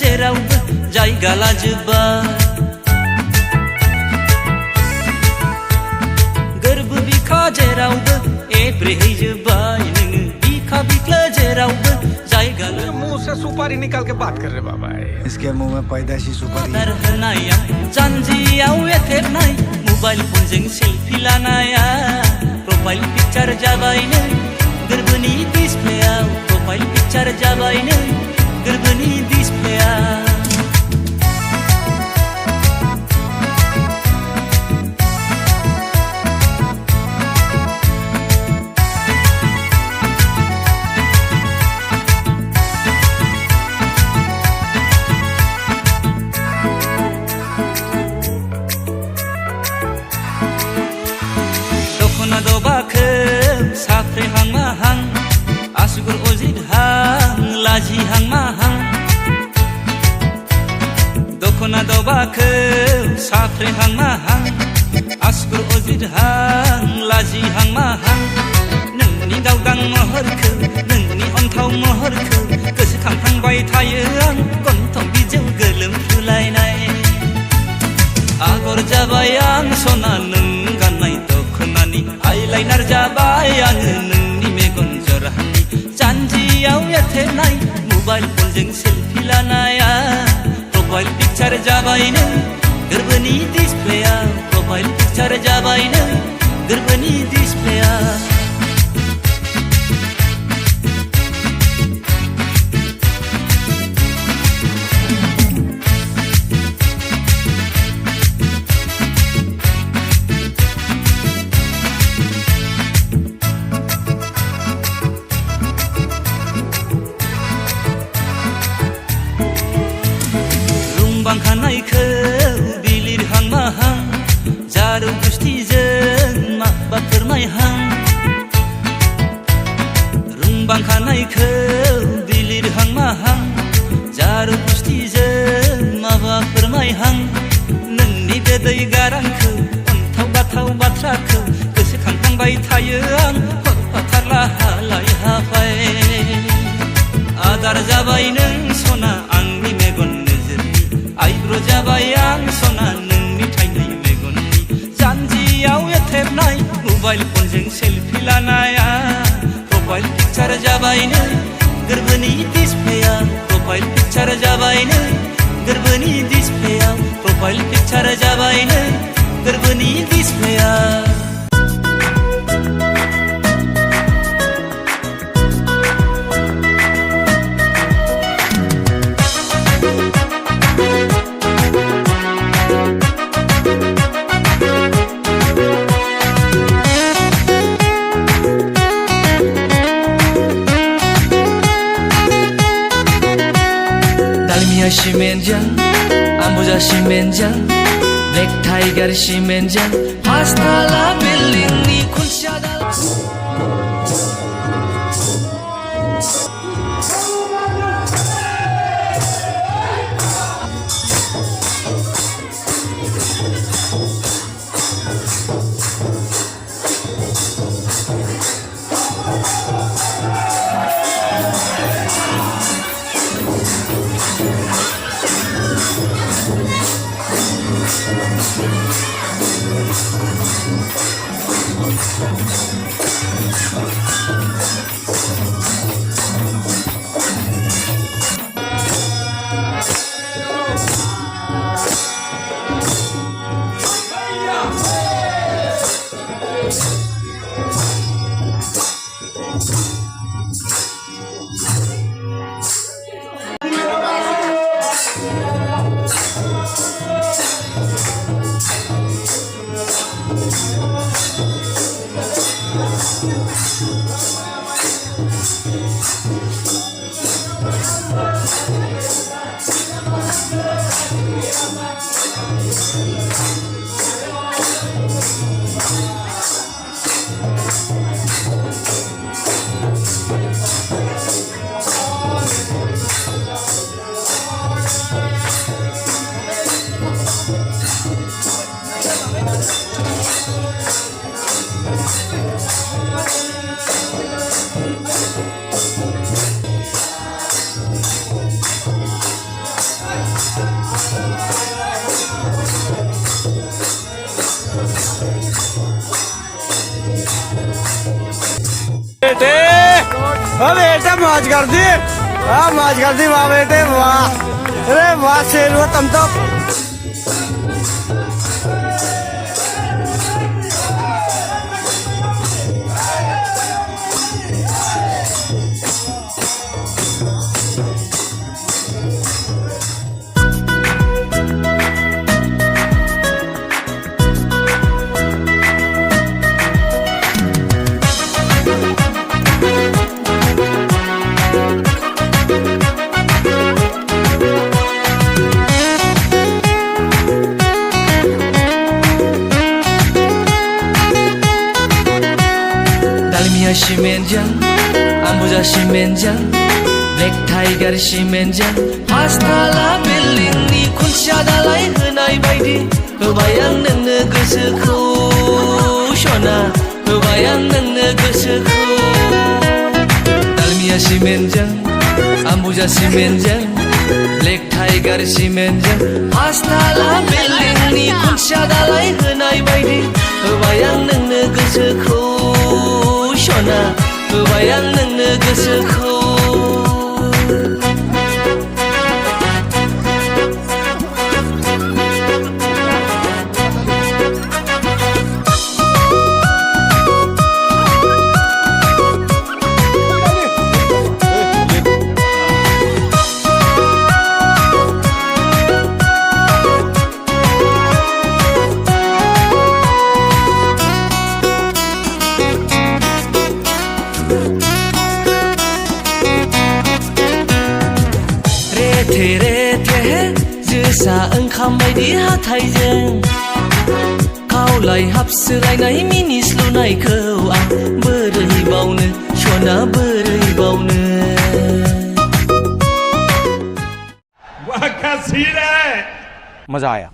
जेरावबो जायगा लाजोबबाय गोरबो बिखा जेरावबो एब्रेहैजोबबाय नोङो बिखा बिख्लो जेरावबो जायगा मुंह से सुपारी निकाल के बात कर रहे बाबा इसके मुंह में पैदाशी सुपारी आदार होनाया जानजियाव एथेबनाय मबाइल फनजों सेलफि लानाया प्रोफाइल पिक्चार जाबायनो गोरबोनि डिसप्लेयाव प्रोफाइल पिक्चार जाबायनो गोरबोनि डिसप्लेयाव दखना दबाखो साफ्रेहां माहां आसुगुर अजितहां लाजिहां माहां दखना दबाखो साफ्रेहां माहां आसुगुर अजितहां लाजिहां माहां नोंनि दावदां महरखौ नोंनि अन्थाव महरखौ गोसोखांफ्लांबाय थायो आं गन्थं बिजौ गोलोमफ्रुलायनाय आगर जाबाय आं सना नों गाननाय दखनानि आइलाइनार जाबाय आङो नोंनि मेगन जरानि जानजियाव एथेबनाय मबाइल फनजों सेलफि लानाया प्रोफाइल पिक्चार जाबायनो गोरबोनि डिसप्लेयाव प्रोफाइल पिक्चार जाबायनो गोरबोनि डिसप्लेयाव बांखानायखौ बिलिरहां माहां जारौ गुस्थिजों माबा फोरमायहां रुंबांखानायखौ बिलिरहां माहां जारौ गुस्थिजों माबा फोरमायहां नोंनि बेदै गारांखौ अन्थाव बाथाव बाथ्राखौ गोसोखांफ्लांबाय थायो आं हरफाथारला हालाय हाफाय आदार जाबाय नों सना आंनि मेगन आइब्र' जाबाय आं सना नोंनि थाइनै मेगननि जानजियाव एथेबनाय मबाइल फनजों सेलफि लानाया प्रोफाइल पिक्चार जाबायनो गोरबोनि डिसप्लेयाव प्रोफाइल पिक्चार जाबायनो गोरबोनि डिसप्लेयाव प्रोफाइल पिक्चार जाबायनो गोरबोनि डिसप्लेयाव 시멘장 안보자 시멘장 블랙타이거 시멘장 파스타라 빌링니 콘샤다 बेटा मौज कर दी, हाँ मौज कर दी वाह बेटे वाह, अरे वाह शेर हो तुम तो। Dalmia simenjang, Ambuja simenjang, Black Tiger simenjang, Pastala building ni kunci dalai henai baidi, kebayang nengno gosoku, Shona, kebayang nengno gosoku. Dalmia simenjang, Ambuja simenjang, Black Tiger simenjang, Pastala building ni kunci dalai henai baidi, kebayang nengno gosoku. Shona, kebayang nengno gosoku. Rete जोसा ओंखाम बायदि हाथायजों खावलाय हाबसोलायनाय मिनिस्लुनायखौ आं बोरै बावनो सना बोरै बावनो वाह क्या सीन है। मजा आया।